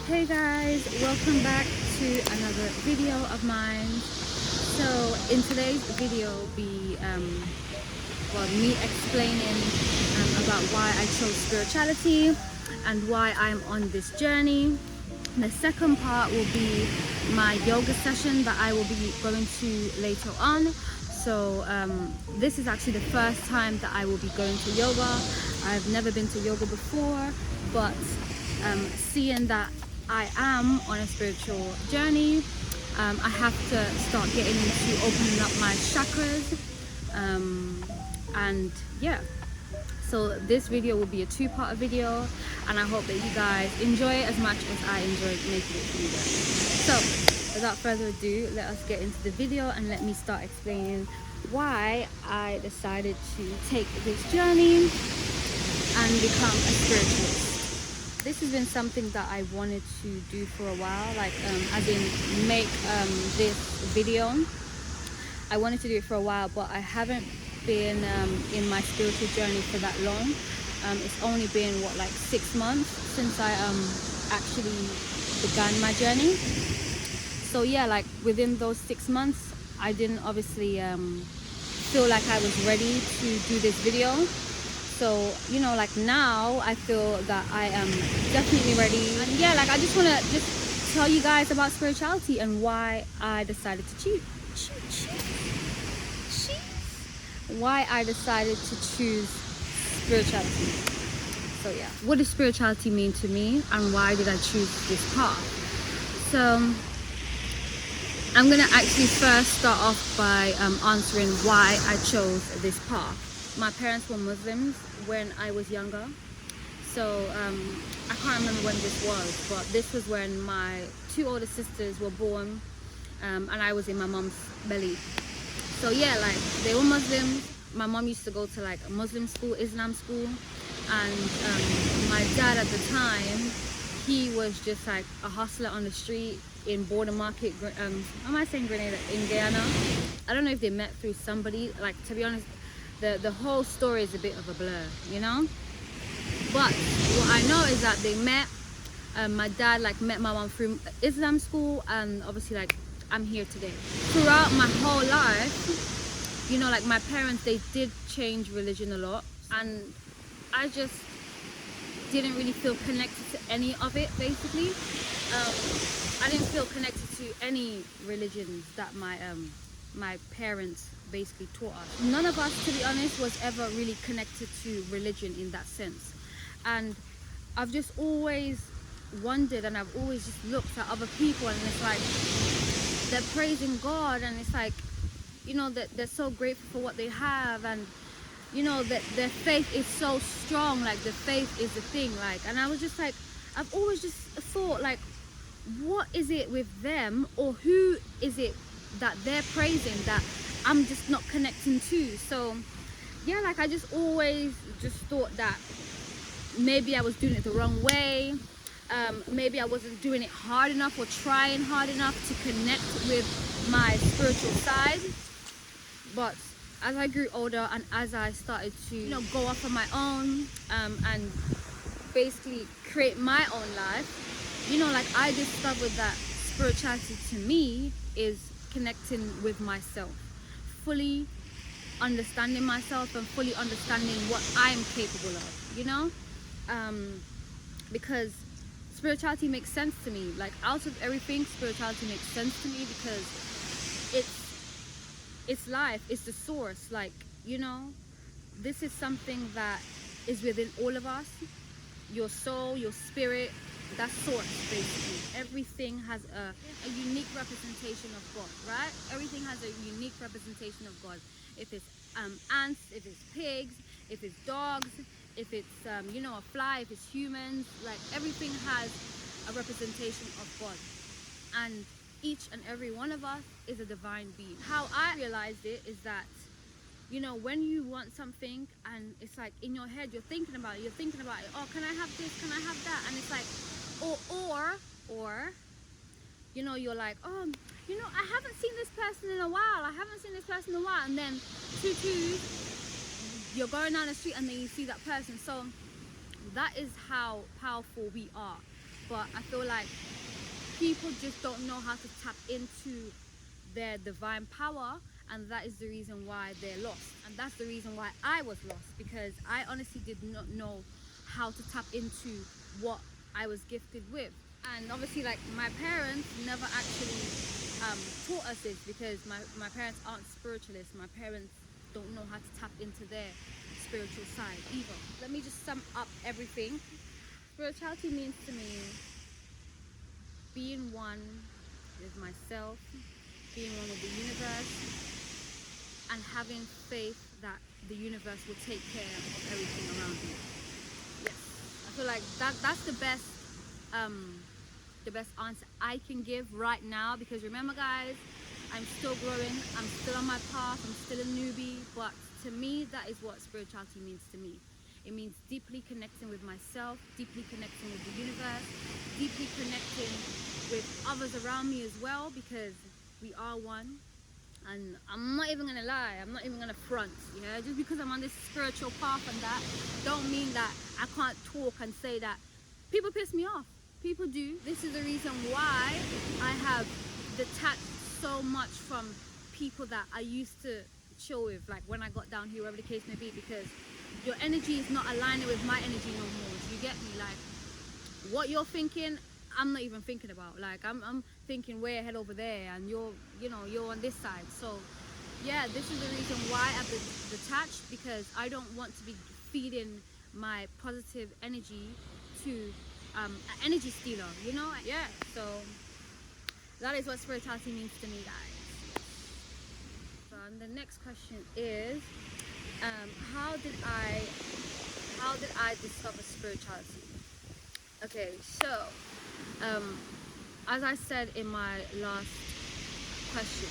Hey guys, welcome back to another video of mine. So in today's video will be me explaining about why I chose spirituality and why I'm on this journey. The second part will be my yoga session that I will be going to later on. So this is actually the first time that I will be going to yoga. I've never been to yoga before, but seeing that I am on a spiritual journey, I have to start getting into opening up my chakras, and yeah, so this video will be a two-part video, and I hope that you guys enjoy it as much as I enjoyed making it for you guys. So without further ado, let us get into the video and let me start explaining why I decided to take this journey and become a spiritualist. This has been something that I wanted to do for a while, like as in make this video. I wanted to do it for a while, but I haven't been in my spiritual journey for that long. It's only been like 6 months since I actually began my journey. So yeah, like within those 6 months, I didn't obviously feel like I was ready to do this video. So, you know, like now I feel that I am definitely ready. And yeah, like I just want to just tell you guys about spirituality and why I decided to why I decided to choose spirituality. So yeah, what does spirituality mean to me and why did I choose this path? So I'm gonna actually first start off by answering why I chose this path. My parents were Muslims when I was younger, so I can't remember when this was, but this was when my 2 older sisters were born, and I was in my mom's belly. So yeah, like they were Muslims. My mom used to go to like a Muslim school, Islam school, and my dad at the time, he was just like a hustler on the street in Border Market. Am I saying Grenada? In Guyana. I don't know if they met through somebody. Like, to be honest, the whole story is a bit of a blur, you know. But what I know is that they met. My dad like met my mom through Islam school, and obviously like I'm here today. Throughout my whole life, you know, like my parents, they did change religion a lot, and I just didn't really feel connected to any of it. Basically, I didn't feel connected to any religions that my parents basically taught us. None of us, to be honest, was ever really connected to religion in that sense. And I've just always wondered, and I've always just looked at other people, and it's like they're praising God, and it's like, you know, that they're so grateful for what they have, and you know that their faith is so strong, like the faith is the thing, like. And I was just like, I've always just thought, like, what is it with them, or who is it that they're praising that I'm just not connecting to? So yeah, like I just always just thought that maybe I was doing it the wrong way, maybe I wasn't doing it hard enough or trying hard enough to connect with my spiritual side. But as I grew older and as I started to, you know, go off on my own and basically create my own life, you know, like I discovered that spirituality to me is connecting with myself, fully understanding myself and fully understanding what I'm capable of, you know. Because spirituality makes sense to me. Like out of everything, spirituality makes sense to me because it's life, it's the source. Like, you know, this is something that is within all of us. Your soul, your spirit, that source, basically. Everything has a unique representation of God, right? Everything has a unique representation of God. If it's ants, if it's pigs, if it's dogs, if it's you know, a fly, if it's humans, like everything has a representation of God, and each and every one of us is a divine being. How I realized it is that, you know, when you want something and it's like in your head, you're thinking about it, oh, can I have this, can I have that? And it's like, or you know, you're like, oh, you know, I haven't seen this person in a while, and then you're going down the street and then you see that person. So that is how powerful we are. but I feel like people just don't know how to tap into their divine power, and that is the reason why they're lost. And that's the reason why I was lost, because I honestly did not know how to tap into what I was gifted with. And obviously, like, my parents never actually taught us this, because my parents aren't spiritualists. My parents don't know how to tap into their spiritual side either. Let me just sum up everything. Spirituality means to me being one with myself, being one with the universe, and having faith that the universe will take care of everything around you. Yes, I feel like that's the best answer I can give right now, because remember, guys, I'm still growing, I'm still on my path, I'm still a newbie, but to me, that is what spirituality means to me. It means deeply connecting with myself, deeply connecting with the universe, deeply connecting with others around me as well, because we are one. And I'm not even gonna lie, I'm not even gonna front, yeah? Just because I'm on this spiritual path and that, don't mean that I can't talk and say that people piss me off. People do. This is the reason why I have detached so much from people that I used to chill with, like when I got down here, whatever the case may be, because your energy is not aligning with my energy no more. Do you get me? Like, what you're thinking, I'm not even thinking about. Like, I'm thinking way ahead over there, and you're on this side. So yeah, this is the reason why I've been detached, because I don't want to be feeding my positive energy to an energy stealer, you know? Yeah, so that is what spirituality means to me, guys. So, and the next question is, how did I discover spirituality? Okay, so as I said in my last question,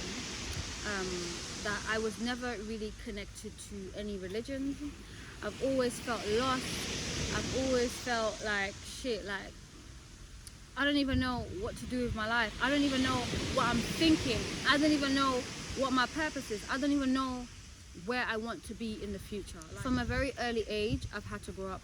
that I was never really connected to any religion. I've always felt lost. I've always felt like shit, like I don't even know what to do with my life. I don't even know what I'm thinking. I don't even know what my purpose is. I don't even know where I want to be in the future. Like, from a very early age, I've had to grow up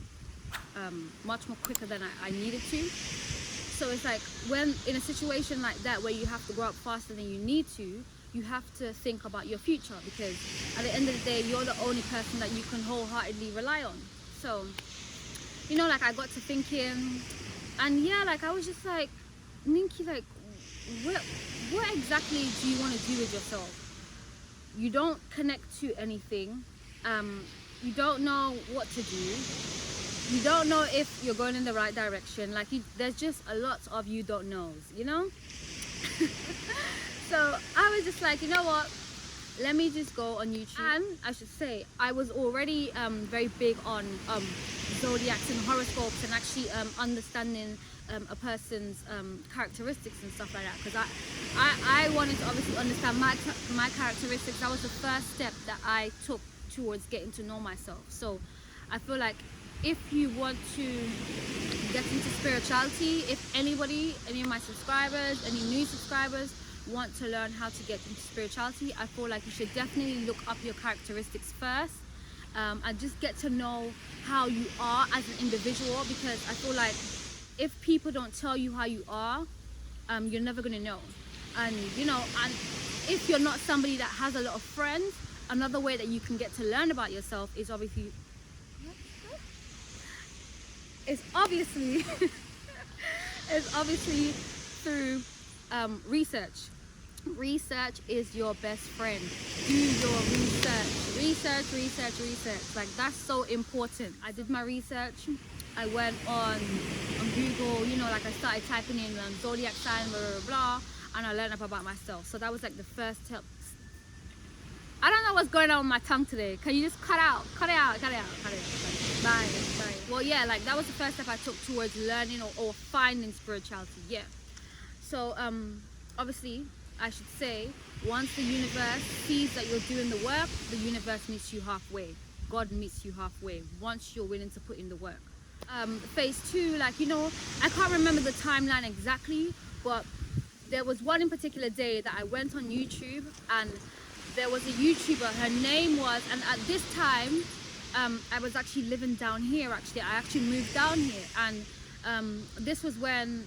much more quicker than I needed to. So it's like, when in a situation like that where you have to grow up faster than you need to, you have to think about your future, because at the end of the day, you're the only person that you can wholeheartedly rely on. So, you know, like, I got to thinking, and yeah, like, I was just like, Ninky, like, what exactly do you want to do with yourself? You don't connect to anything. You don't know what to do. You don't know if you're going in the right direction. Like, there's just a lot of you don't knows, you know? So I was just like, you know what? Let me just go on YouTube. And I should say, I was already very big on Zodiacs and horoscopes, and actually understanding a person's characteristics and stuff like that, because I wanted to obviously understand my characteristics. That was the first step that I took towards getting to know myself. So I feel like if you want to get into spirituality, if any of my subscribers, any new subscribers want to learn how to get into spirituality, I feel like you should definitely look up your characteristics first, and just get to know how you are as an individual, because I feel like if people don't tell you how you are, you're never going to know. And you know, and if you're not somebody that has a lot of friends, another way that you can get to learn about yourself is obviously through research. Research is your best friend. Do your research. Like, that's so important. I did my research. I went on Google, you know, like, I started typing in Zodiac sign, blah, blah, blah, and I learned up about myself. So that was like the first step. I don't know what's going on with my tongue today. Can you just cut it out? Bye. Well, yeah, like, that was the first step I took towards learning or finding spirituality. Yeah. So obviously, I should say, once the universe sees that you're doing the work, the universe meets you halfway. God meets you halfway once you're willing to put in the work. Phase 2, like, you know, I can't remember the timeline exactly, but there was one in particular day that I went on YouTube, and there was a YouTuber, her name was, and at this time I was actually living down here. I actually moved down here, and This was when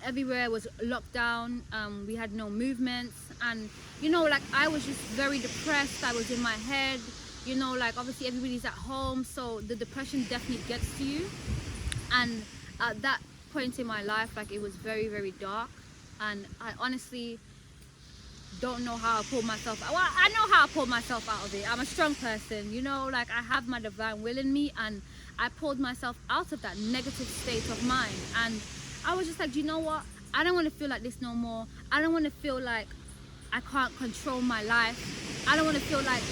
everywhere was locked down. We had no movements, and you know, like I was just very depressed. I was in my head, you know, like obviously everybody's at home, so the depression definitely gets to you. And at that point in my life, like it was very, very dark, and I honestly don't know how I pulled myself out. Well, I know how I pulled myself out of it. I'm a strong person, you know, like I have my divine will in me, and I pulled myself out of that negative state of mind. And I was just like, do you know what? I don't want to feel like this no more. I don't want to feel like I can't control my life. I don't want to feel like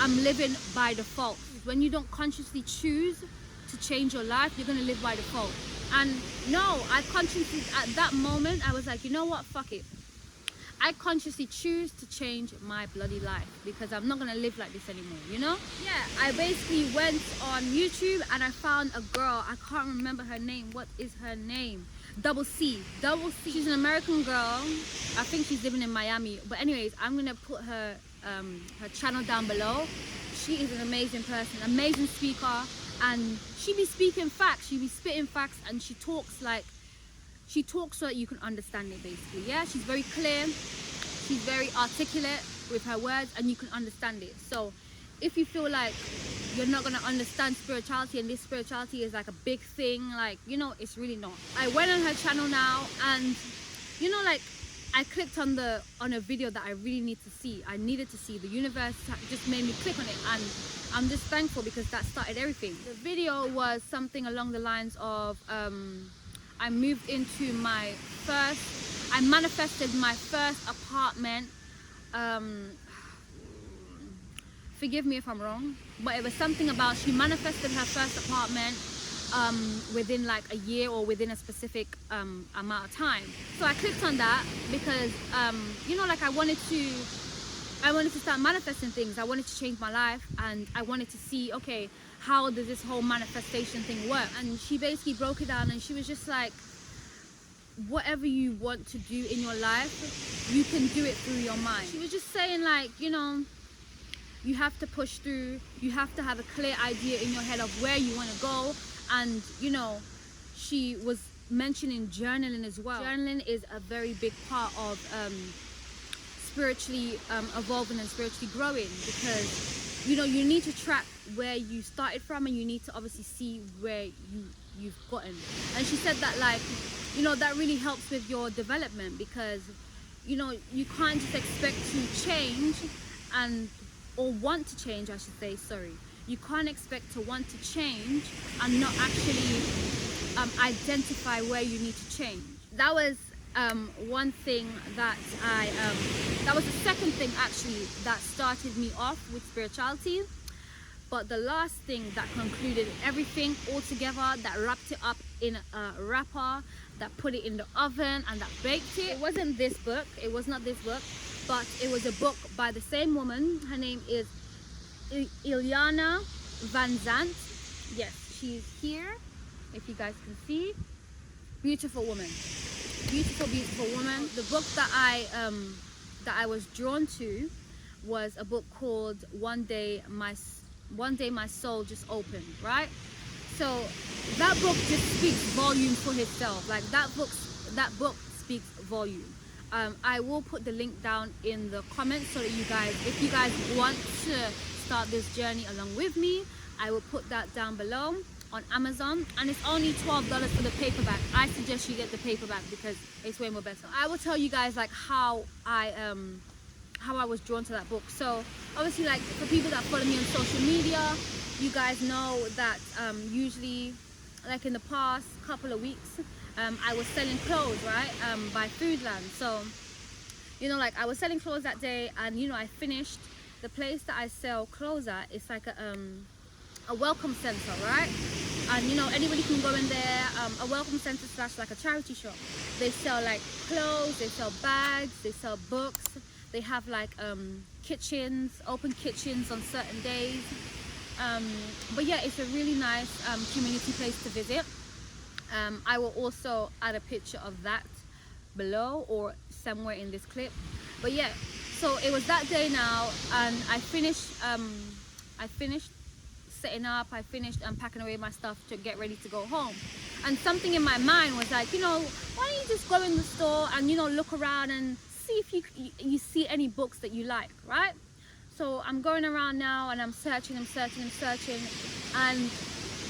I'm living by default. When you don't consciously choose to change your life, you're going to live by default. And no, I consciously, at that moment, I was like, you know what? Fuck it. I consciously choose to change my bloody life, because I'm not gonna live like this anymore, you know? Yeah, I basically went on YouTube and I found a girl. I can't remember her name. What is her name? Double C. She's an American girl. I think she's living in Miami. But anyways, I'm gonna put her channel down below. She is an amazing person, amazing speaker, and she be speaking facts. She be spitting facts, and she talks so that you can understand it, basically. Yeah, she's very clear, she's very articulate with her words, and you can understand it. So if you feel like you're not gonna understand spirituality, and this spirituality is like a big thing, like, you know, it's really not. I went on her channel now, and you know, like I clicked on a video that I really need to see. I needed to see. The universe just made me click on it, and I'm just thankful, because that started everything. The video was something along the lines of I moved into I manifested my first apartment. Forgive me if I'm wrong, but it was something about she manifested her first apartment within like a year, or within a specific amount of time. So I clicked on that because you know, like I wanted to start manifesting things. I wanted to change my life, and I wanted to see, okay, how does this whole manifestation thing work? And she basically broke it down, and she was just like, whatever you want to do in your life, you can do it through your mind. She was just saying, like, you know, you have to push through, you have to have a clear idea in your head of where you want to go. And you know, she was mentioning journaling as well. Journaling is a very big part of spiritually evolving and spiritually growing, because you know, you need to track where you started from, and you need to obviously see where you've gotten. And she said that, like, you know, that really helps with your development, because you know, you can't just expect to change or want to change, I should say, sorry. You can't expect to want to change and not actually identify where you need to change. That was one thing that that was the second thing actually that started me off with spirituality. But the last thing that concluded everything all together, that wrapped it up in a wrapper, that put it in the oven and that baked it, it wasn't this book, it was not this book, but it was a book by the same woman. Her name is Ileana Van Zant. Yes, she's here, if you guys can see. Beautiful woman, beautiful woman. The book that I was drawn to was a book called One Day My Soul Just Opened, right? So that book just speaks volumes for itself. Like that book speaks volume. I will put the link down in the comments so that you guys, if you guys want to start this journey along with me, I will put that down below on Amazon, and it's only $12 for the paperback. I suggest you get the paperback because it's way more better. I will tell you guys like how I was drawn to that book. So obviously, like for people that follow me on social media, you guys know that usually, like in the past couple of weeks, I was selling clothes, right, by Foodland. So you know, like I was selling clothes that day, and you know, I finished. The place that I sell clothes at, it's like a welcome center, right? And you know, anybody can go in there. A welcome center / like a charity shop. They sell like clothes, they sell bags, they sell books. They have like kitchens, open kitchens on certain days. But yeah, it's a really nice community place to visit. I will also add a picture of that below or somewhere in this clip. But yeah, so it was that day now, and I finished setting up, I finished unpacking away my stuff to get ready to go home. And something in my mind was like, you know, why don't you just go in the store and, you know, look around and see if you see any books that you like, right? So I'm going around now and I'm searching, and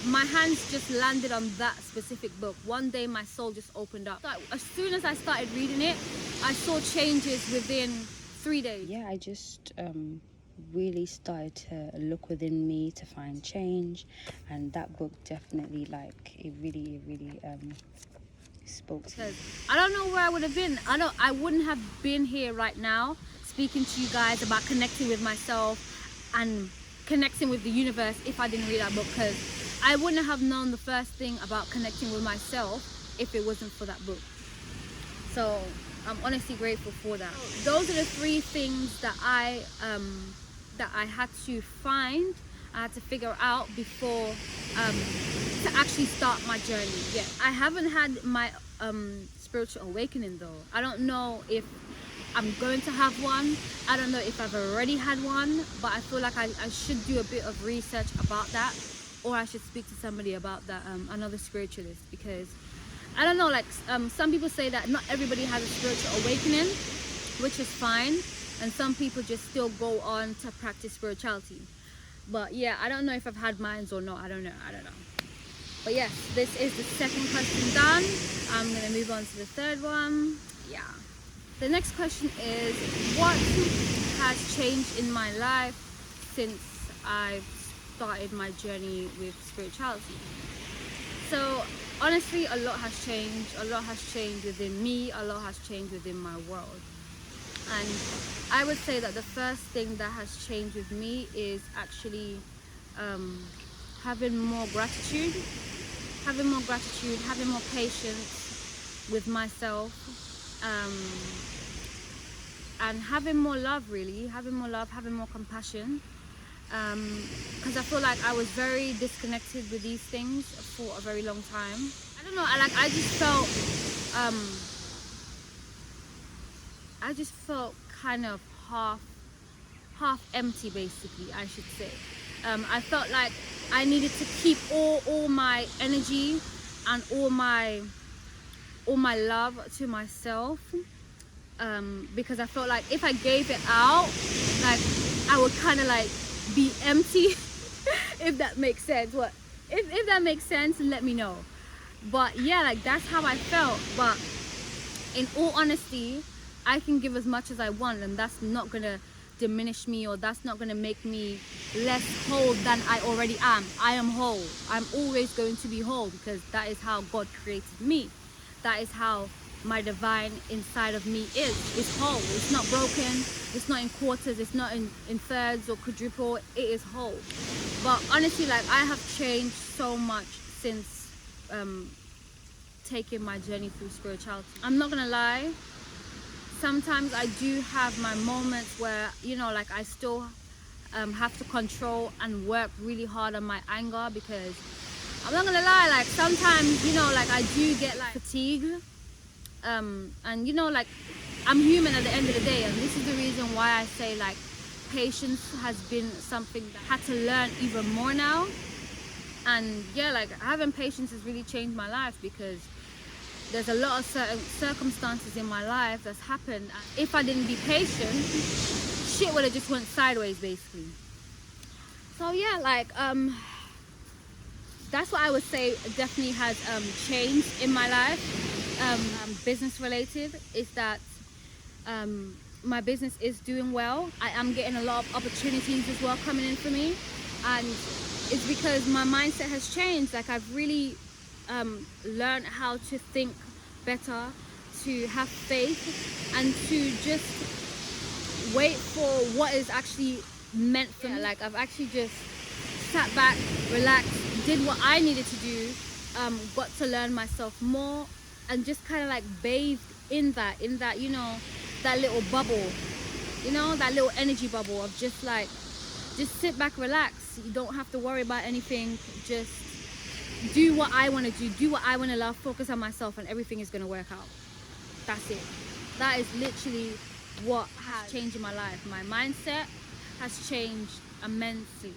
my hands just landed on that specific book. One day my soul just opened up. So as soon as I started reading it, I saw changes within 3 days. Yeah, I just really started to look within me to find change, and that book definitely, like, it really spoke to me. Because I don't know where I would have been. I wouldn't have been here right now speaking to you guys about connecting with myself and connecting with the universe if I didn't read that book, because I wouldn't have known the first thing about connecting with myself if it wasn't for that book. So I'm honestly grateful for that. Those are the 3 things that I had to find, I had to figure out before to actually start my journey. Yeah, I haven't had my spiritual awakening though. I don't know if I'm going to have one. I don't know if I've already had one, but I feel like I should do a bit of research about that, or I should speak to somebody about that, another spiritualist, because I don't know, like some people say that not everybody has a spiritual awakening, which is fine, and some people just still go on to practice spirituality. But yeah, I don't know if I've had mine or not. I don't know. But yes, this is the second question done. I'm gonna move on to the third one. Yeah. The next question is, what has changed in my life since I've started my journey with spirituality? So honestly, a lot has changed. A lot has changed within me. A lot has changed within my world. And I would say that the first thing that has changed with me is actually having more gratitude, having more patience with myself, and having more love, really, having more compassion, because I feel like I was very disconnected with these things for a very long time. I don't know, I just felt kind of half empty, basically, I should say. I felt like I needed to keep all my energy and all my love to myself, because I felt like if I gave it out, like I would kind of like be empty, if that makes sense. If that makes sense, let me know. But yeah, like that's how I felt. But in all honesty, I can give as much as I want, and that's not gonna diminish me, or that's not gonna make me less whole than I already am. I am whole. I'm always going to be whole, because that is how God created me. That is how my divine inside of me is. It's whole. It's not broken. It's not in quarters. It's not in thirds or quadruple. It is whole. But honestly, like I have changed so much since taking my journey through spirituality. I'm not gonna lie, sometimes I do have my moments where, you know, like I still have to control and work really hard on my anger, because I'm not gonna lie, like sometimes, you know, like I do get like fatigued, and you know, like I'm human at the end of the day, and this is the reason why I say like patience has been something that I had to learn even more now. And yeah, like having patience has really changed my life, because there's a lot of certain circumstances in my life that's happened. If I didn't be patient, shit would have just went sideways, basically. So yeah, like that's what I would say definitely has changed in my life. Business related is that my business is doing well. I am getting a lot of opportunities as well coming in for me, and it's because my mindset has changed. Like I've really learned how to think better, to have faith, and to just wait for what is actually meant for me. Like I've actually just sat back, relaxed, did what I needed to do, got to learn myself more, and just kind of like bathed in that, you know, that little bubble, you know, that little energy bubble of just like, just sit back, relax. You don't have to worry about anything. Just do what I want to do what I want to love, focus on myself, and everything is going to work out. That's it. That is literally what has changed in my life. My mindset has changed immensely.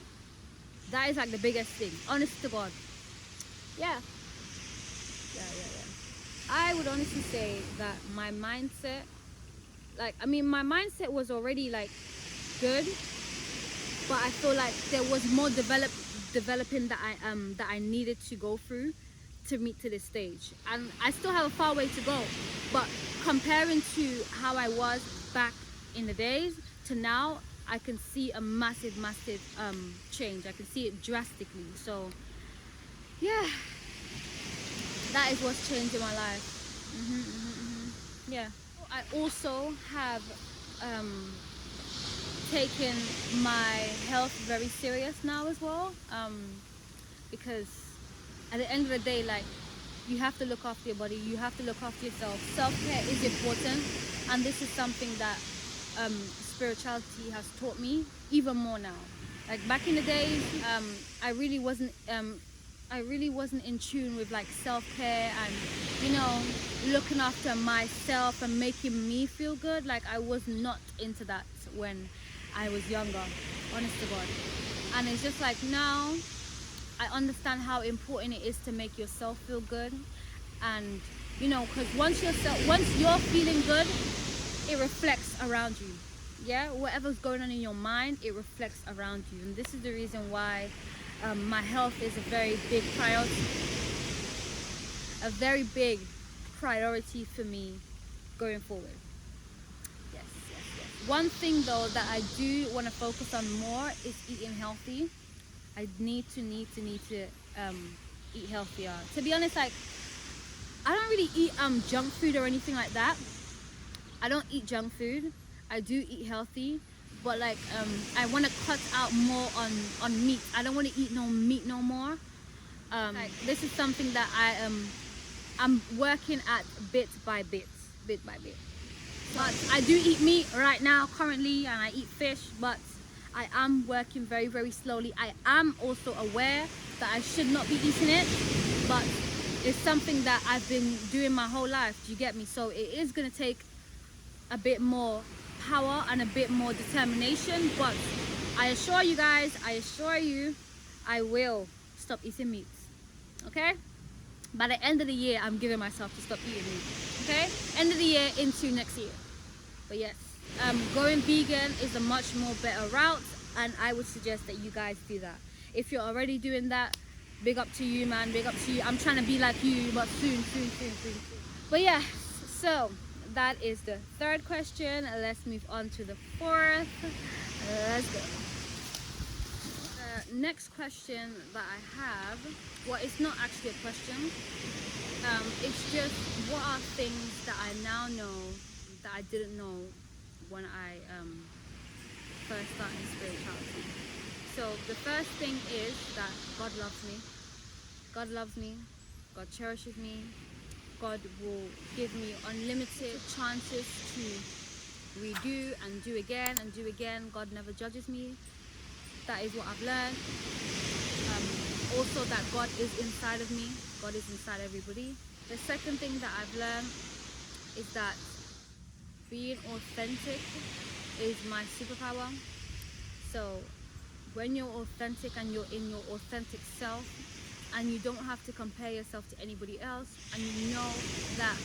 That is like the biggest thing, honest to God. Yeah. I would honestly say that my mindset, like, I mean, my mindset was already like good, but I feel like there was more developing that I needed to go through to meet to this stage, and I still have a far way to go. But comparing to how I was back in the days to now, I can see a massive change. I can see it drastically. So yeah, that is what's changed in my life. Yeah, I also have taken my health very serious now as well, because at the end of the day, like, you have to look after your body, you have to look after yourself. Self-care is important, and this is something that spirituality has taught me even more now. Like back in the days, I really wasn't in tune with like self-care and, you know, looking after myself and making me feel good. Like, I was not into that when I was younger, honest to God. And it's just like now I understand how important it is to make yourself feel good. And, you know, because once you're feeling good, it reflects around you. Yeah, whatever's going on in your mind, it reflects around you. And this is the reason why my health is a very big priority for me going forward. Yes. One thing though that I do want to focus on more is eating healthy. I need to eat healthier. To be honest, like, I don't really eat junk food or anything like that. I don't eat junk food. I do eat healthy, but like I want to cut out more on meat. I don't want to eat no meat no more. Like, this is something that I'm working at bit by bit. But I do eat meat right now currently, and I eat fish, but I am working very, very slowly. I am also aware that I should not be eating it, but it's something that I've been doing my whole life. Do you get me? So it is going to take a bit more power and a bit more determination, but I assure you guys, I will stop eating meat. Okay? By the end of the year, I'm giving myself to stop eating meat. Okay? End of the year into next year. But yes, going vegan is a much more better route, and I would suggest that you guys do that. If you're already doing that, big up to you, man. Big up to you. I'm trying to be like you, but soon. But yeah, so that is the third question. Let's move on to the fourth. Let's go. The next question that I have, well, it's not actually a question. It's just, what are things that I now know that I didn't know when I first started spirituality. So the first thing is that God loves me. God cherishes me. God will give me unlimited chances to redo and do again and do again. God never judges me. That is what I've learned. Also that God is inside of me. God is inside everybody. The second thing that I've learned is that being authentic is my superpower. So when you're authentic and you're in your authentic self, and you don't have to compare yourself to anybody else, and you know that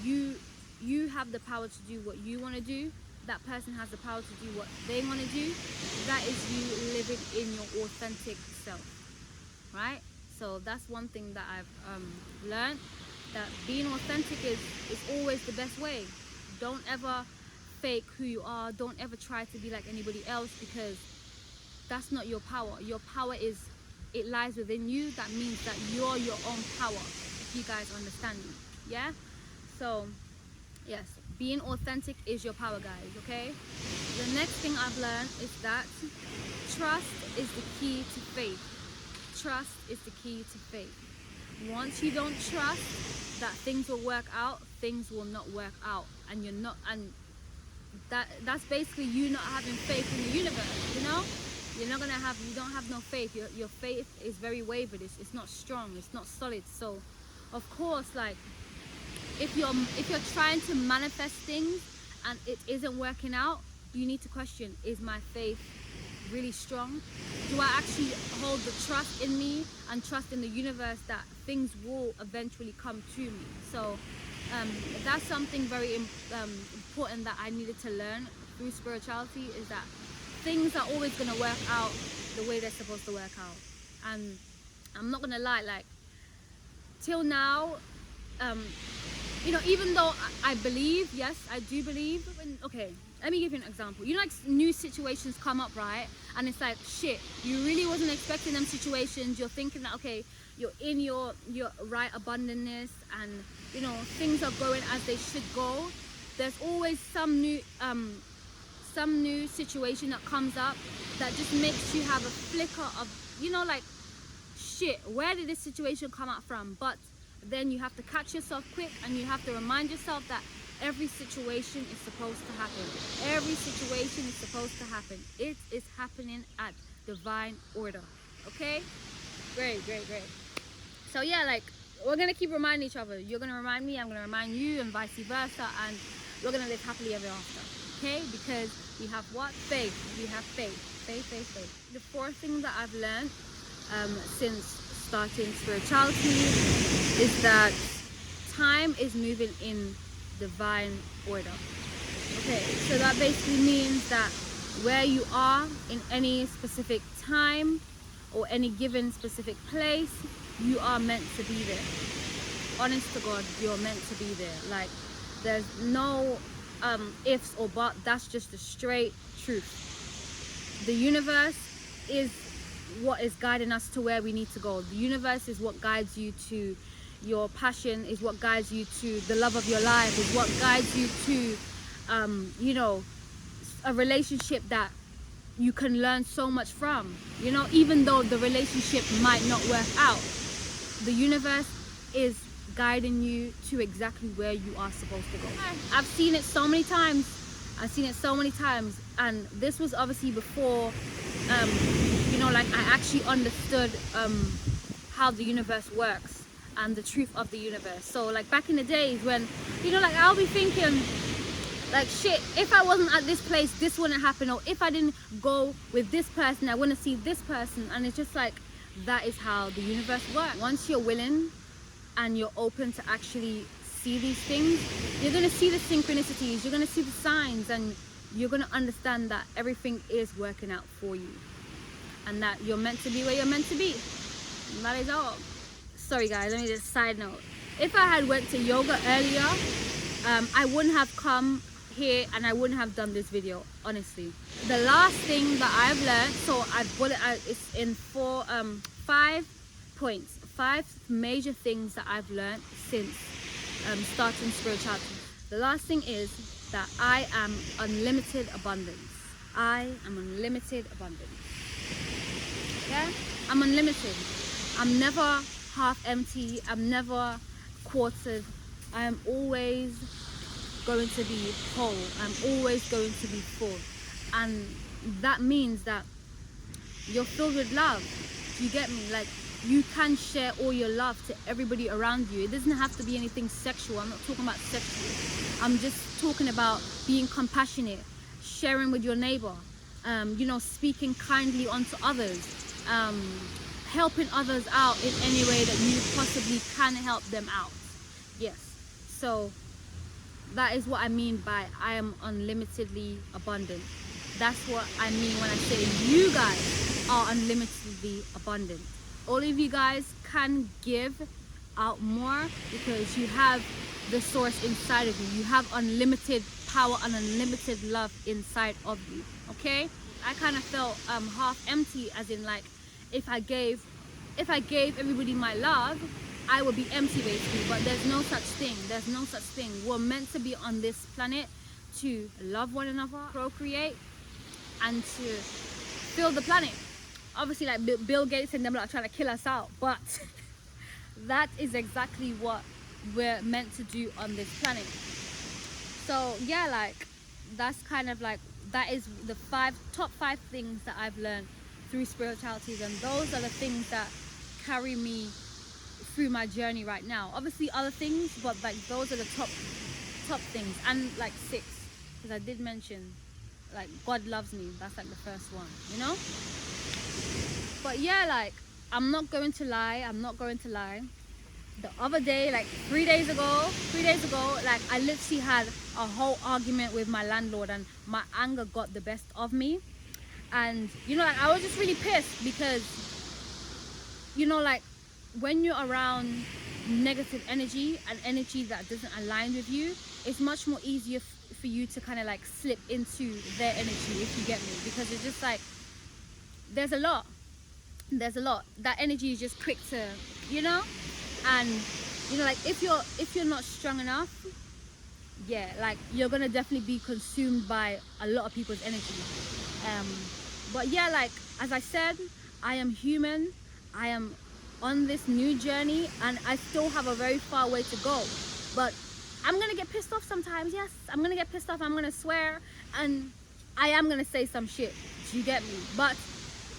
you have the power to do what you want to do, that person has the power to do what they want to do, that is you living in your authentic self, right? So that's one thing that I've learned, that being authentic is always the best way. Don't ever fake who you are. Don't ever try to be like anybody else, because that's not your power. Your power it lies within you. That means that you're your own power, if you guys understand me. Yeah? So yes, being authentic is your power, guys. Okay? The next thing I've learned is that trust is the key to faith. Trust is the key to faith. Once you don't trust that things will work out, things will not work out, and that's basically you not having faith in the universe. You know, you don't have no faith. Your faith is very wavered. It's not strong. It's not solid. So of course, like, if you're trying to manifest things and it isn't working out, you need to question, is my faith really strong? Do I actually hold the trust in me and trust in the universe that things will eventually come to me? So that's something very important that I needed to learn through spirituality, is that things are always going to work out the way they're supposed to work out. And I'm not going to lie, like, till now, you know, even though I believe, yes, I do believe. Okay, let me give you an example. You know, like new situations come up, right? And it's like, shit, you really wasn't expecting them situations. You're thinking that, okay, you're in your right abundantness, and you know, things are going as they should go. There's always some new situation that comes up that just makes you have a flicker of, you know, like, shit, where did this situation come out from? But then you have to catch yourself quick, and you have to remind yourself that every situation is supposed to happen. Every situation is supposed to happen. It is happening at divine order. Okay? Great. So yeah, like, we're gonna keep reminding each other. You're gonna remind me, I'm gonna remind you, and vice versa, and we're gonna live happily ever after. Okay? Because we have what? Faith. We have faith. Faith. The fourth thing that I've learned since starting spirituality is that time is moving in divine order. Okay, so that basically means that where you are in any specific time or any given specific place, you are meant to be there. Honest to God, you're meant to be there. Like, there's no ifs or buts. That's just the straight truth. The universe is what is guiding us to where we need to go. The universe is what guides you to your passion, is what guides you to the love of your life, is what guides you to you know, a relationship that you can learn so much from. You know, even though the relationship might not work out, the universe is guiding you to exactly where you are supposed to go. I've seen it so many times. And this was obviously before you know, like, I actually understood how the universe works and the truth of the universe. So like back in the days when, you know, like, I'll be thinking like, shit, if I wasn't at this place, this wouldn't happen, or if I didn't go with this person, I wouldn't see this person. And it's just like, that is how the universe works. Once you're willing and you're open to actually see these things, you're going to see the synchronicities, you're going to see the signs, and you're going to understand that everything is working out for you, and that you're meant to be where you're meant to be. And that is all. Sorry guys, let me just side note. If I had went to yoga earlier, I wouldn't have come here and I wouldn't have done this video, honestly. The last thing that I've learned, so I've put it out, it's in 5 points, 5 major things that I've learned since starting spirituality. The last thing is that I am unlimited abundance. I am unlimited abundance. Yeah, I'm unlimited. I'm never half empty. I'm never quartered. I am always going to be whole. I'm always going to be full. And that means that you're filled with love. Do you get me? Like, you can share all your love to everybody around you. It doesn't have to be anything sexual. I'm not talking about sexual. I'm just talking about being compassionate, sharing with your neighbor, you know, speaking kindly onto others, helping others out in any way that you possibly can help them out. Yes. So that is what I mean by I am unlimitedly abundant. That's what I mean when I say you guys are unlimitedly abundant. All of you guys can give out more because you have the source inside of you. You have unlimited power and unlimited love inside of you. Okay? I kind of felt half empty, as in, like, if I gave everybody my love, I would be empty basically. But there's no such thing. There's no such thing. We're meant to be on this planet to love one another, procreate, and to fill the planet. Obviously, like, Bill Gates and them are trying to kill us out, but that is exactly what we're meant to do on this planet. So yeah, like, that's kind of like, that is the top five things that I've learned through spirituality, and those are the things that carry me through my journey right now. Obviously other things, but like, those are the top things. And like 6, because I did mention like God loves me. That's like the first one, you know. But yeah, like I'm not going to lie, the other day, like 3 days ago, like I literally had a whole argument with my landlord, and my anger got the best of me. And you know, like I was just really pissed because, you know, like when you're around negative energy and energy that doesn't align with you, it's much more easier for you to kind of like slip into their energy, if you get me. Because it's just like there's a lot that energy is just quick to, you know. And you know, like if you're not strong enough, yeah, like you're gonna definitely be consumed by a lot of people's energy. But yeah, like as I said, I am human. I am on this new journey, and I still have a very far way to go. But I'm gonna get pissed off sometimes. Yes, I'm gonna get pissed off. I'm gonna swear, and I am gonna say some shit. Do you get me? But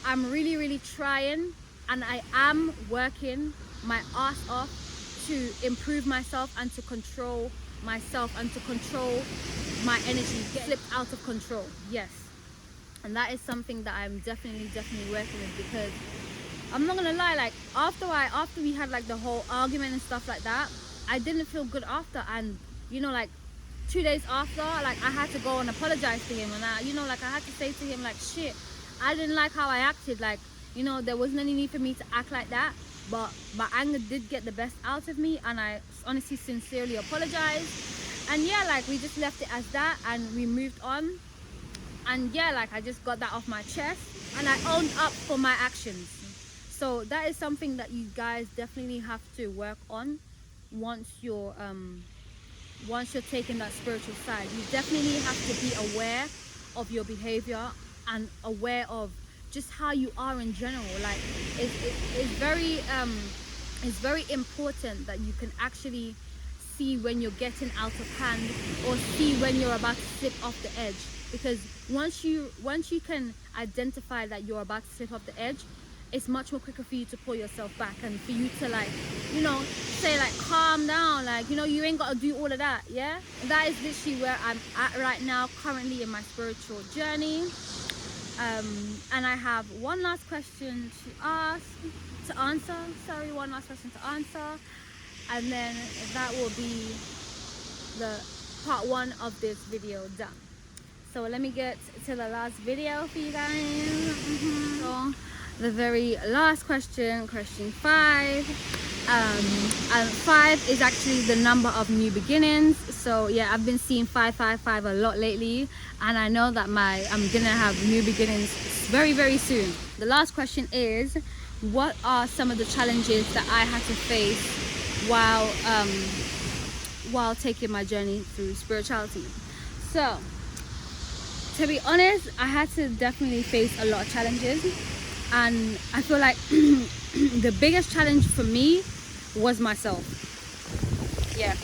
I'm really trying, and I am working my ass off to improve myself and to control myself and to control my energy, get slipped out of control. Yes. And that is something that I'm definitely working with, because I'm not gonna lie, like after we had like the whole argument and stuff like that, I didn't feel good after. And you know, like 2 days after, like I had to go and apologize to him, and I, you know, like I had to say to him like, shit, I didn't like how I acted. Like, you know, there wasn't any need for me to act like that, but my anger did get the best out of me, and I honestly sincerely apologized. And yeah, like we just left it as that, and we moved on. And yeah, like I just got that off my chest, and I owned up for my actions. So that is something that you guys definitely have to work on once you're taking that spiritual side. You definitely have to be aware of your behavior and aware of just how you are in general. Like it's very important that you can actually see when you're getting out of hand, or see when you're about to slip off the edge. Because once you can identify that you're about to slip off the edge, it's much more quicker for you to pull yourself back, and for you to, like, you know, say like, calm down, like, you know, you ain't got to do all of that. Yeah, that is literally where I'm at right now, currently in my spiritual journey. And I have one last question to answer, and then that will be the part 1 of this video done. So let me get to the last video for you guys. So the very last question 5, and 5 is actually the number of new beginnings. So yeah, I've been seeing 555 a lot lately, and I know that I'm gonna have new beginnings very soon. The last question is, what are some of the challenges that I had to face while taking my journey through spirituality? So to be honest, I had to definitely face a lot of challenges, and I feel like the biggest challenge for me was myself. Yeah,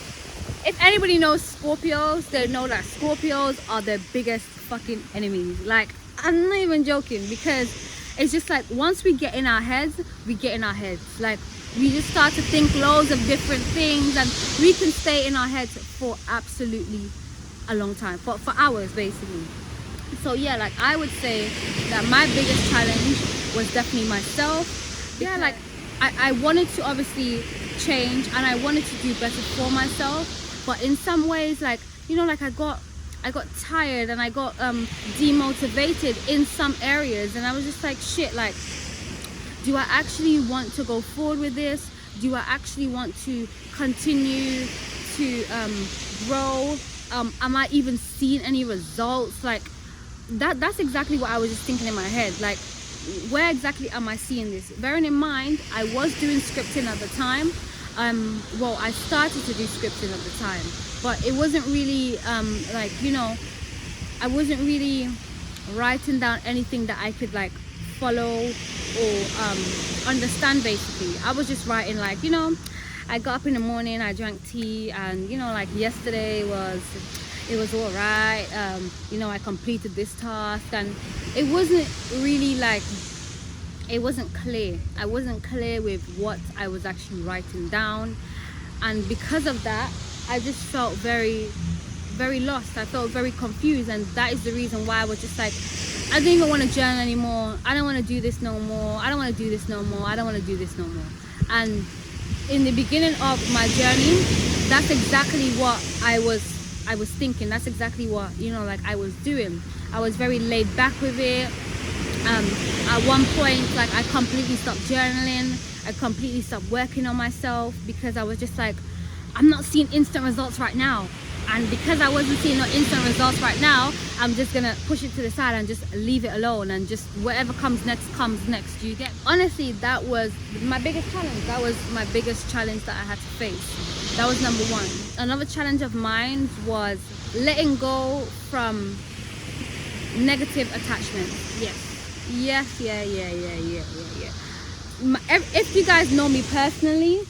if anybody knows Scorpios, they know that Scorpios are their biggest fucking enemies. Like, I'm not even joking, because it's just like once we get in our heads, like we just start to think loads of different things, and we can stay in our heads for absolutely a long time, for hours basically. So yeah, like I would say that my biggest challenge was definitely myself. Yeah, like I wanted to obviously change, and I wanted to do better for myself, but in some ways, like, you know, like I got tired, and I got demotivated in some areas, and I was just like, shit, like, do I actually want to go forward with this? Do I actually want to continue to grow? Am I even seeing any results? Like that's exactly what I was just thinking in my head. Like, where exactly am I seeing this? Bearing in mind, I was doing scripting at the time. Well, I started to do scripting at the time, but it wasn't really like, you know, I wasn't really writing down anything that I could like follow or understand. Basically, I was just writing, like, you know, I got up in the morning, I drank tea, and you know, like yesterday it was all right. You know, I completed this task, and it wasn't really like, it wasn't clear. I wasn't clear with what I was actually writing down, and because of that, I just felt very very lost. I felt very confused, and that is the reason why I was just like, I didn't even want to journal anymore. I don't want to do this no more. I don't want to do this no more. I don't want to do this no more. And in the beginning of my journey, that's exactly what I was thinking. That's exactly what, you know, like I was doing. I was very laid back with it. At one point, like, I completely stopped journaling. I completely stopped working on myself because I was just like, I'm not seeing instant results right now. And because I wasn't seeing no instant results right now, I'm just gonna push it to the side and just leave it alone, and just whatever comes next comes next. You get? Honestly, that was my biggest challenge. That was my biggest challenge that I had to face. That was number one. Another challenge of mine was letting go from negative attachments. Yeah. If you guys know me personally,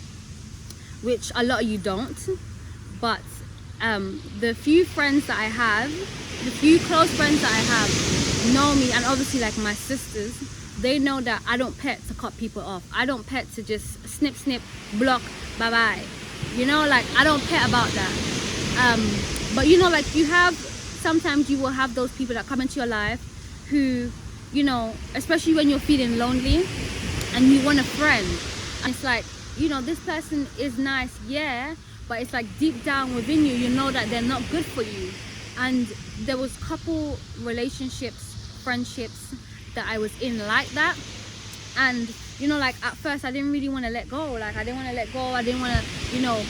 which a lot of you don't, but the few friends that I have, the few close friends that I have know me, and obviously like my sisters, they know that I don't pet to cut people off. I don't pet to just snip, block, bye-bye. You know, like, I don't pet about that. But you know, like, sometimes you will have those people that come into your life who, you know, especially when you're feeling lonely and you want a friend, and it's like, you know, this person is nice, yeah, but it's like deep down within you, you know that they're not good for you. And there was couple relationships, friendships that I was in like that. And, you know, like, at first I didn't really want to let go. Like, I didn't want to let go. I didn't want to, you know,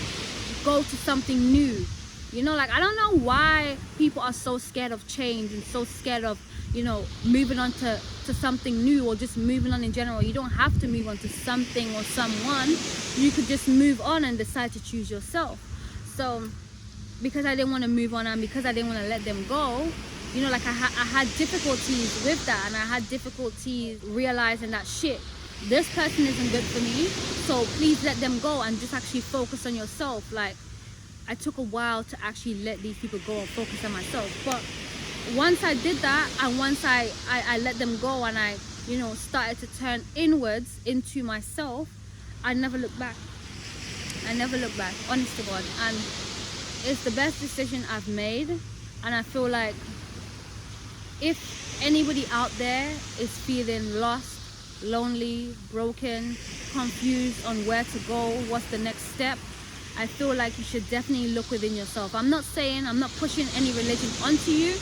go to something new. You know, like, I don't know why people are so scared of change and so scared of, you know, moving on to something new, or just moving on in general. You don't have to move on to something or someone. You could just move on and decide to choose yourself. So because I didn't want to move on, and because I didn't want to let them go, you know, like, I had difficulties with that, and I had difficulties realizing that, shit, this person isn't good for me, so please let them go and just actually focus on yourself. Like, I took a while to actually let these people go and focus on myself. But once I did that, and once I let them go, and I, you know, started to turn inwards into myself, I never looked back. I never looked back, honest to God. And it's the best decision I've made. And I feel like if anybody out there is feeling lost, lonely, broken, confused on where to go, what's the next step, I feel like you should definitely look within yourself. I'm not pushing any religion onto you.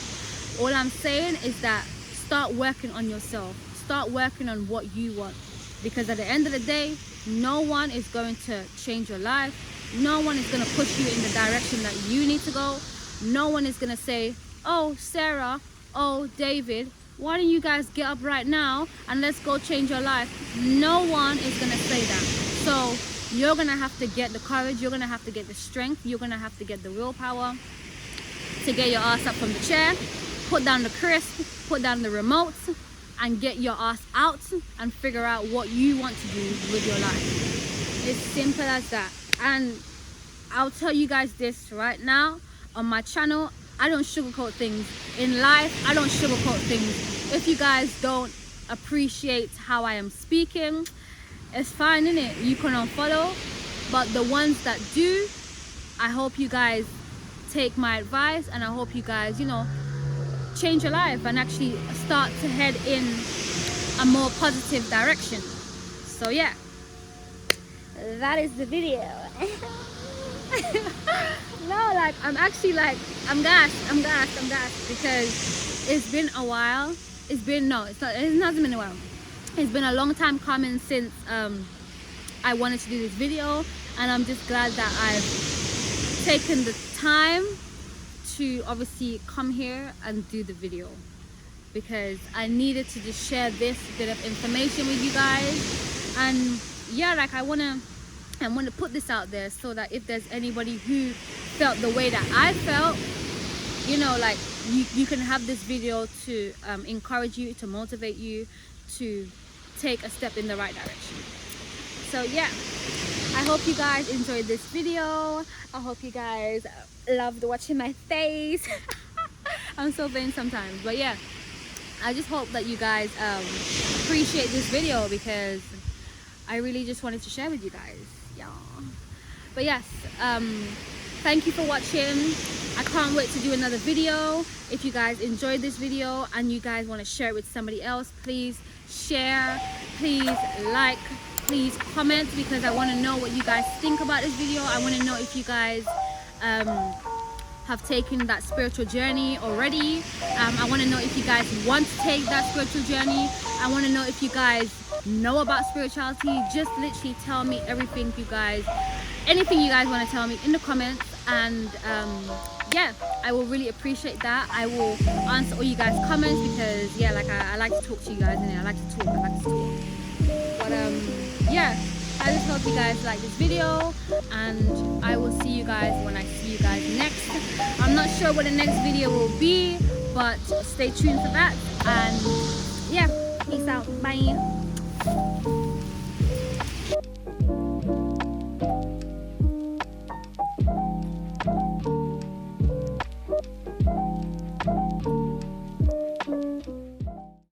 All I'm saying is that start working on yourself. Start working on what you want. Because at the end of the day, no one is going to change your life. No one is going to push you in the direction that you need to go. No one is going to say, oh, Sarah, oh, David, why don't you guys get up right now and let's go change your life? No one is going to say that. So you're going to have to get the courage. You're going to have to get the strength. You're going to have to get the willpower to get your ass up from the chair, put down the crisp, put down the remote, and get your ass out and figure out what you want to do with your life. It's simple as that. And I'll tell you guys this right now, on my channel, I don't sugarcoat things. In life, I don't sugarcoat things. If you guys don't appreciate how I am speaking, it's fine, innit? You can unfollow. But the ones that do, I hope you guys take my advice, and I hope you guys, you know, change your life and actually start to head in a more positive direction. So yeah, that is the video. No, like, I'm actually like, I'm gassed because it's been a while. It hasn't been a while. It's been a long time coming since I wanted to do this video, and I'm just glad that I've taken the time to obviously come here and do the video, because I needed to just share this bit of information with you guys. And yeah, like, I want to put this out there so that if there's anybody who felt the way that I felt, you know, like, you can have this video to encourage you, to motivate you to take a step in the right direction. So yeah, I hope you guys enjoyed this video. I hope you guys loved watching my face. I'm so vain sometimes, but yeah, I just hope that you guys appreciate this video, because I really just wanted to share with you guys. Yeah. But yes, thank you for watching. I can't wait to do another video. If you guys enjoyed this video and you guys want to share it with somebody else, please share, please like, please comment, because I want to know what you guys think about this video. I want to know if you guys have taken that spiritual journey already. I want to know if you guys want to take that spiritual journey. I want to know if you guys know about spirituality. Just literally tell me everything, you guys, anything you guys want to tell me in the comments, and yeah, I will really appreciate that. I will answer all you guys comments, because yeah, like I like to talk to you guys, and I like to talk, but yeah, I just hope you guys like this video, and I will see you guys when I see you guys next. I'm not sure what the next video will be, but stay tuned for that. And yeah, peace out, bye.